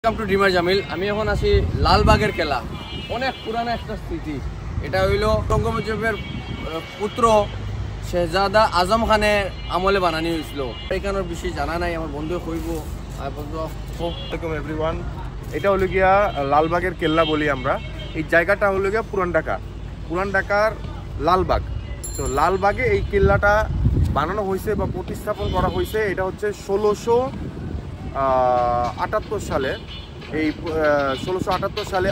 Welcome to dreamer Jamil. আমি এখন আছি লালবাগের কেলা, অনেক পুরানো একটা স্মৃতি। এটা হইল অঙ্গজবের পুত্র শেহজাদা আজম খানের আমলে বানানি হয়েছিল। এখানের বেশি জানা নাই, আমার বন্ধু কইব। আসসালামু এভরিওয়ান, এটা হলো গিয়া লালবাগের কেল্লা বলি আমরা। এই জায়গাটা হলো গিয়া পুরান ঢাকার লালবাগ। তো লালবাগে এই কেল্লাটা বানানো হয়েছে বা প্রতিস্থাপন করা হয়েছে। এটা হচ্ছে 1678 সালে। এই 1678 সালে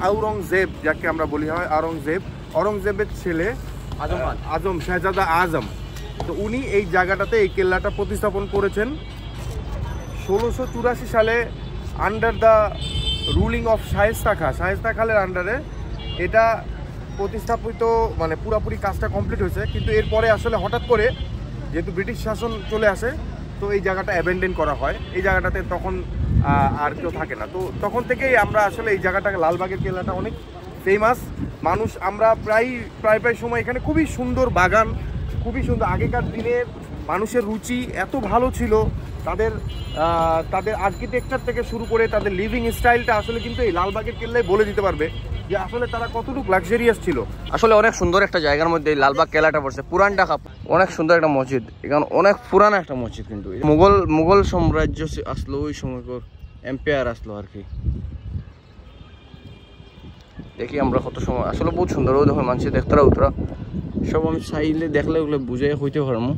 আওরঙ্গজেব, যাকে আমরা বলি হয় আওরঙ্গজেবের ছেলে আজম, শেহজাদা আজম। তো উনি এই জায়গাটাতে এই কেল্লাটা প্রতিস্থাপন করেছেন 1684 সালে under the ruling of Shaista খানের আন্ডারে। এটা প্রতিস্থাপিত মানে পুরোপুরি কাজটা কমপ্লিট হয়েছে, কিন্তু এরপরে আসলে হঠাৎ করে যেহেতু ব্রিটিশ শাসন চলে আসে, তো এই জায়গাটা অ্যাবেন্ডেন করা হয়। এই জায়গাটাতে তখন আর কেউ থাকে না। তো তখন থেকেই আমরা আসলে এই জায়গাটাকে লালবাগের কেল্লাটা অনেক ফেমাস। মানুষ আমরা প্রায় সময় এখানে খুবই সুন্দর বাগান, খুবই সুন্দর। আগেকার দিনের মানুষের রুচি এত ভালো ছিল, তাদের আর্কিটেকচার থেকে শুরু করে তাদের লিভিং স্টাইলটা আসলে কিন্তু এই লালবাগের কেল্লায় বলে দিতে পারবে যে আসলে তারা কতটুকু লাক্সারিয়াস ছিল। আসলে অনেক সুন্দর একটা জায়গার মধ্যে এই লালবাগ কেল্লাটা পড়ছে। পুরান ঢাকা, অনেক সুন্দর একটা মসজিদ। এখানে অনেক পুরানো একটা মসজিদ, কিন্তু মুঘল সাম্রাজ্য আসলো, ওই সময়কার এম্পায়ার আসলো আর কি। দেখি আমরা কত সময়, আসলে বহুত সুন্দর। ও দেখো মানুষ দেখতারা উতরা সব আমি চাইলে দেখলে ওগুলো বুঝাই হইতে পারবো।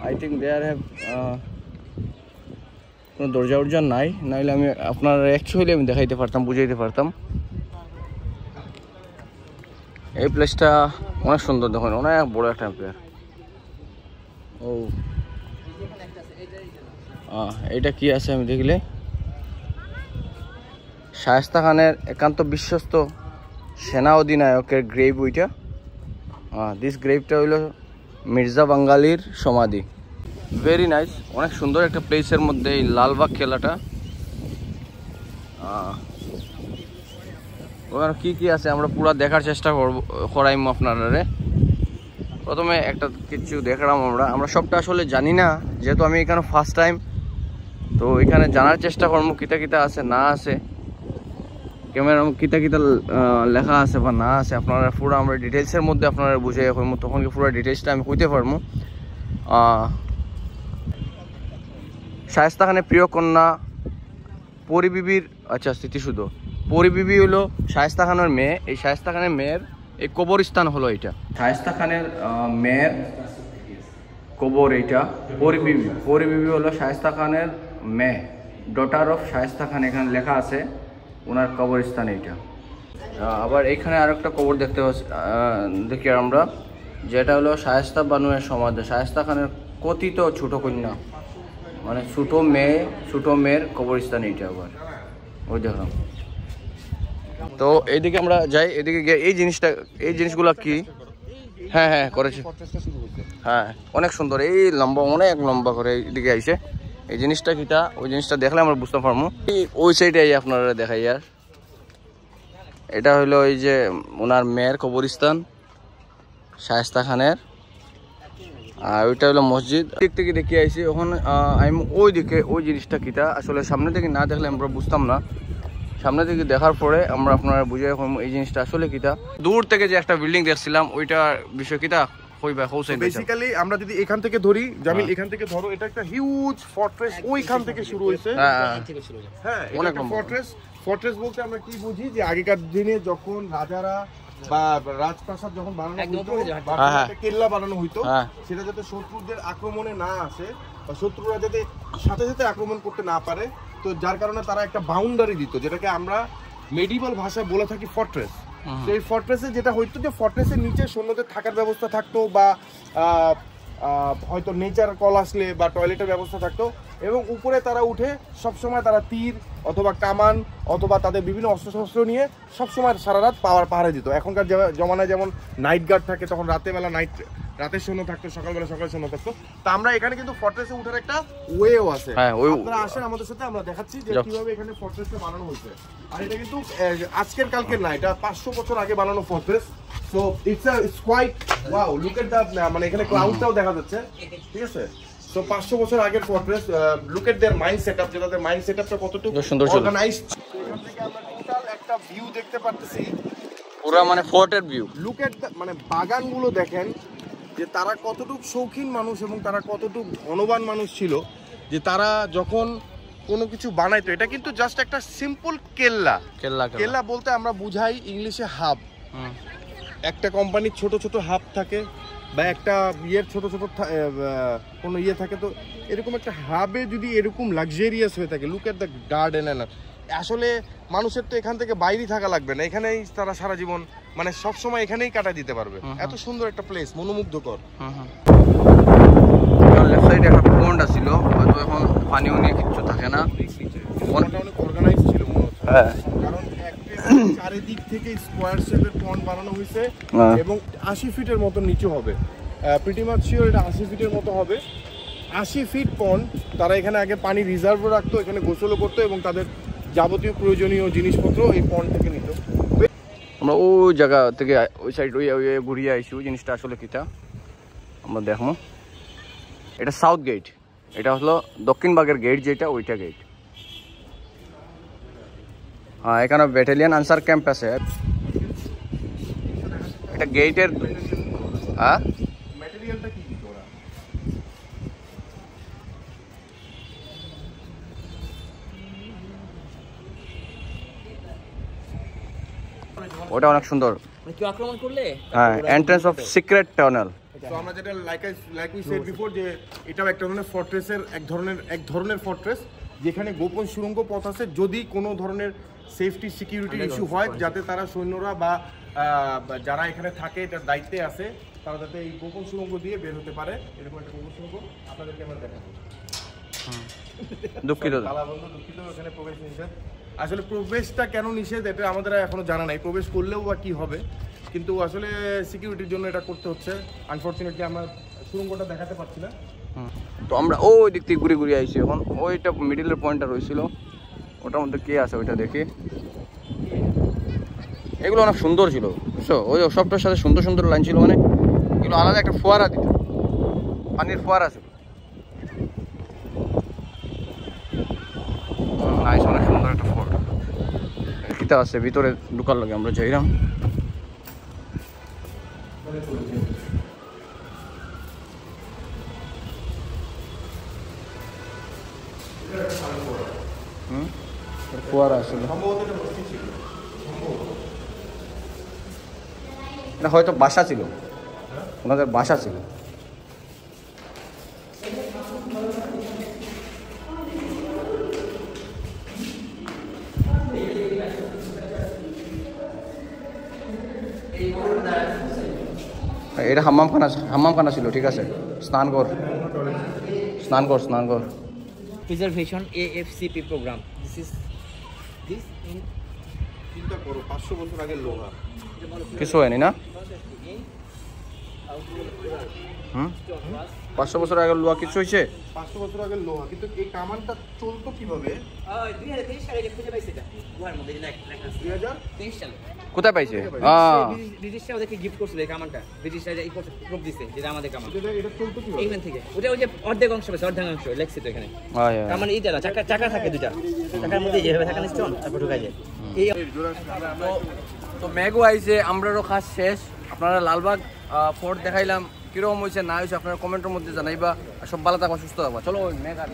আই থিঙ্ক দেয়ার হ্যাভ কোনো দরজা উর্জা নাই, নাহলে আমি আপনার অ্যাকচুয়ালি আমি দেখাইতে পারতাম, বুঝাইতে পারতাম। এই প্লেসটা অনেক সুন্দর, দেখুন অনেক বড় একটা এম্পায়ার। ও এইটা কি আছে আমি দেখলে, শায়েস্তা খানের একান্ত বিশ্বস্ত সেনা অধিনায়কের গ্রেভ ওইটা। দিস গ্রেভটা হইল মির্জা বাঙ্গালির সমাধি। ভেরি নাইস, অনেক সুন্দর একটা প্লেসের মধ্যে এই লালবাগ কেল্লাটা। ওখানে কি আছে আমরা পুরা দেখার চেষ্টা করাইম আপনারা। প্রথমে একটা কিছু দেখলাম আমরা সবটা আসলে জানি না, যেহেতু আমি এখানে ফার্স্ট টাইম। তো এখানে জানার চেষ্টা করবো কিতা আছে না আছে, ক্যামেরা কিতা লেখা আছে বা না আছে। আপনারা পুরো আমরা ডিটেলসের মধ্যে আপনারা বুঝে হইমো, তখন কি পুরো ডিটেলসটা আমি কইতে পারবো। শায়েস্তা খানের প্রিয় কন্যা পরিবিবির স্মৃতিসৌধ। পরিবিবি হলো শায়েস্তা খানের মেয়ে। এই শায়েস্তা খানের মেয়ের এই কবরস্থান হলো এটা। শায়েস্তা খানের মেয়ের কবর এইটা। পরিবিবি হলো শায়েস্তা খানের মেয়ে, ডটার অফ শায়েস্তা খান। এখানে লেখা আছে ওনার কবরস্থান এইটা। আবার এখানে আরেকটা কবর দেখি আমরা, যেটা হলো শায়েস্তা বানুয়ের সমাধি। শায়েস্তা খানের কথিত ছোট কন্যা, মানে ছোট মেয়ের কবরস্থান এইটা। আবার ওই দেখলাম। তো এইদিকে আমরা যাই, এদিকে গিয়ে এই জিনিসগুলো কি? হ্যাঁ করেছে। হ্যাঁ অনেক সুন্দর, এই অনেক লম্বা করে এইদিকে আইছে। এই জিনিসটা কিটা, ওই জিনিসটা দেখলে আমরা বুঝতে পারবো। ওই সাইডে আপনারা দেখাই। আর এটা হইলো ওই যে ওনার মেয়ের কবরস্থান শায়েস্তা খানের। আর ওইটা হলো মসজিদ। দিক থেকে দেখে আইছি। ওখানে আমি ওই জিনিসটা কিটা আসলে সামনে থেকে না দেখলে আমরা বুঝতাম না। সামনে থেকে দেখার পরে আমরা আপনারা বুঝে এই জিনিসটা আসলে কিটা। দূর থেকে যে একটা বিল্ডিং দেখছিলাম, ওইটার বিষয় কিটা বেসিক্যালি আমরা যদি এখান থেকে ধরি, জামিল এখান থেকে ধরো, এটা একটা হিউজ ফর্ট্রেস। ওইখান থেকে শুরু হয়েছে। হ্যাঁ অনেক ফর্ট্রেস বলতে আমরা কি বুঝি, যে আগেকার দিনে যখন রাজারা বা রাজপ্রাসাদ যখন বানানো হতো, কেল্লা বানানো হইতো, সেটা যাতে শত্রুদের আক্রমণে না আসে বা শত্রুরা যাতে সাথে সাথে আক্রমণ করতে না পারে, তো যার কারণে তারা একটা বাউন্ডারি দিত, যেটাকে আমরা মেডিভাল ভাষায় বলে থাকি ফর্ট্রেস। তো এই ফর্ট্রেসে যেটা হইতো, যে ফর্ট্রেসের নিচে সৈন্যদের থাকার ব্যবস্থা থাকতো, বা হয়তো নেচার কল আসলে বা টয়লেটের ব্যবস্থা থাকতো, এবং উপরে তারা উঠে সবসময় তারা তীর অথবা কামান অথবা তাদের বিভিন্ন অস্ত্রশস্ত্র নিয়ে সবসময় সারা রাত পাহারা দিত। এখনকার জমানায় যেমন নাইট গার্ড থাকে, তখন রাতের সৈন্য থাকতো, সকালবেলা সকালের সৈন্য থাকতো। তা আমরা এখানে কিন্তু ফর্ট্রেসে উঠার একটা ওয়েও আছে। আপনারা আসেন আমাদের সাথে, আমরা দেখাচ্ছি যে কিভাবে এখানে ফর্ট্রেসটা বানানো হয়েছে। আর এটা কিন্তু আজকের কালকের না, এটা 500 বছর আগে বানানো fortress. So it's quite wow, look at the, মানে এখানে ক্লাউডটাও দেখা যাচ্ছে, ঠিক আছে। সো 500 বছর আগের fortress. Look at there mind setup, যেটাতে মাইন্ড সেটআপটা কতটুকু সুন্দর ছিল, অর্গানাইজড। এখান থেকে আমরা টোটাল একটা ভিউ দেখতে পাচ্ছি, পুরো মানে ফোর্টের ভিউ। লুক এট মানে বাগানগুলো দেখেন যে তারা কতটুকু শৌখিন মানুষ এবং তারা কতটুকু ধনবান মানুষ ছিল, যে তারা যখন কোনো কিছু বানাইতো, এটা কিন্তু জাস্ট একটা সিম্পল কেল্লা। কেল্লা বলতে আমরা বুঝাই ইংলিশে হাব। একটা কোম্পানির ছোট ছোট হাব থাকে বা একটা ইয়ের ছোট ছোট কোনো ইয়ে থাকে, তো এরকম একটা হাবে যদি এরকম লাক্সারিয়াস হয়ে থাকে, লুক এট দ্য গার্ডেন। আসলে মানুষের তো এখান থেকে বাইরে থাকা লাগবে না, এখানেই তারা সারা জীবন মানে সব সময় এখানেই কাটা দিতে পারবে। এত সুন্দর একটা প্লেস, মনোমুগ্ধকর। লেফট সাইডে একটা পন্ড ছিল, হয়তো এখন পানিও নিয়ে কিছু থাকে না। পন্ডটা অনেক অর্গানাইজ ছিল মনে হচ্ছে, হ্যাঁ, কারণ চারিদিক থেকে স্কোয়ার শেপের পন্ড বানানো হয়েছে এবং 80 ফিটের মতো নিচু হবে। প্রিটি মাচ শিওর এটা 80 ফিটের মতো হবে। 80 ফিট পন্ড। তারা এখানে আগে পানি রিজার্ভ রাখতো, এখানে গোসলও করতো এবং তাদের যাবতীয় প্রয়োজনীয় জিনিসপত্র এই পন্ড থেকে নিত। আমরা ওই জায়গা থেকে ওই সাইড ওই ঘুরিয়ে আইসি। ওই জিনিসটা আসলে কিটা আমরা দেখবো। এটা সাউথ গেট, এটা হলো দক্ষিণ বাগের গেট, যেটা ওইটা গেট। হ্যাঁ, এখানে ব্যাটালিয়ান আনসার ক্যাম্প আছে। এটা গেটের ম্যাটেরিয়ালটা কি দিত ওরা? ওটা অনেক সুন্দর। কেউ আক্রমণ করলে হ্যাঁ, এন্ট্রান্স অফ সিক্রেট টানেল। তো আমরা যেটা লাইক উই সেড বিফোর, যে এটাও এক ধরনের ফর্ট্রেসের এক ধরনের ফর্ট্রেস, যেখানে গোপন সুড়ঙ্গ পথ আছে যদি কোনো ধরনের সেফটি সিকিউরিটি ইস্যু হয়, যাতে তারা সৈন্যরা বা যারা এখানে থাকে এটার দায়িত্বে আছে, তারা যাতে এই গোপন সুড়ঙ্গ দিয়ে বের হতে পারে। এরকম একটা গোপন সুড়ঙ্গ আপনাদেরকে আমরা দেখাবো। দুঃখিত, দুঃখিত, এখানে প্রবেশ নিষেধ। আসলে প্রবেশটা কেন নিষেধ এটা আমাদের এখনো জানা নাই, প্রবেশ করলেও বা কি হবে, কিন্তু আসলে সিকিউরিটির জন্য এটা করতে হচ্ছে। আনফরচুনেটলি আমরা সুড়ঙ্গটা দেখাতে পারছি না। তো আমরা ওই দিক থেকে ঘুরে ঘুরে আইছি। এখন ওইটা মিডিলের পয়েন্টটা রয়েছিল, ওটার মধ্যে কে আছে ওইটা দেখি। এগুলো অনেক সুন্দর ছিল, বুঝছো? ওই সবটার সাথে সুন্দর সুন্দর লাইন ছিল, মানে এগুলো আলাদা একটা ফোয়ারা দিত, পানির ফোয়ারা ছিল। অনেক সুন্দর একটা ফোর্ট। কিতা আছে ভিতরে ঢুকার লাগে, আমরা যাইলাম। ফোয়ারা আসলে এটা হয়তো বাসা ছিল, ওনাদের বাসা ছিল। এটা হাম্মামখানা ছিল, ঠিক আছে। স্নান কর। Preservation AFCP program. চিন্তা করো 500 বছর আগের লোহা, কিছু হয়নি না? 500 বছর আগের লোহা কিছু হয়েছে? 500 বছর আগের লোহা, কিন্তু এই কামানটা চলতো কিভাবে? 2023 সালে খুঁজে পাইছে এটা গুহার মধ্যে, 2023 সালে। কোথায় পাইছে? ব্রিটিশরা ওদেরকে গিফট করছিল এই কামানটা, ব্রিটিশরা এই প্রুফ দিছে যেটা আমাদের কামান। এটা চলতো কিভাবে? এইখান থেকে ওটা ওই যে অর্ধেক অংশ আছে, অর্ধাংশ লেখছে তো এখানে। কামান এইটা না, চাকা থাকে দুটা, চাকার মধ্যে যেভাবে থাকে স্টোন, তারপর ঢুকাই যায়। এই তো মেঘও আইছে, আমরারও কাজ শেষ। আপনারা লালবাগ ফোর্ট দেখাইলাম, কিরকম হয়েছে না হয়েছে আপনারা কমেন্টের মধ্যে জানাইবা। সব ভালো থাকবা, সুস্থ থাকবা। চলো মেঘ আর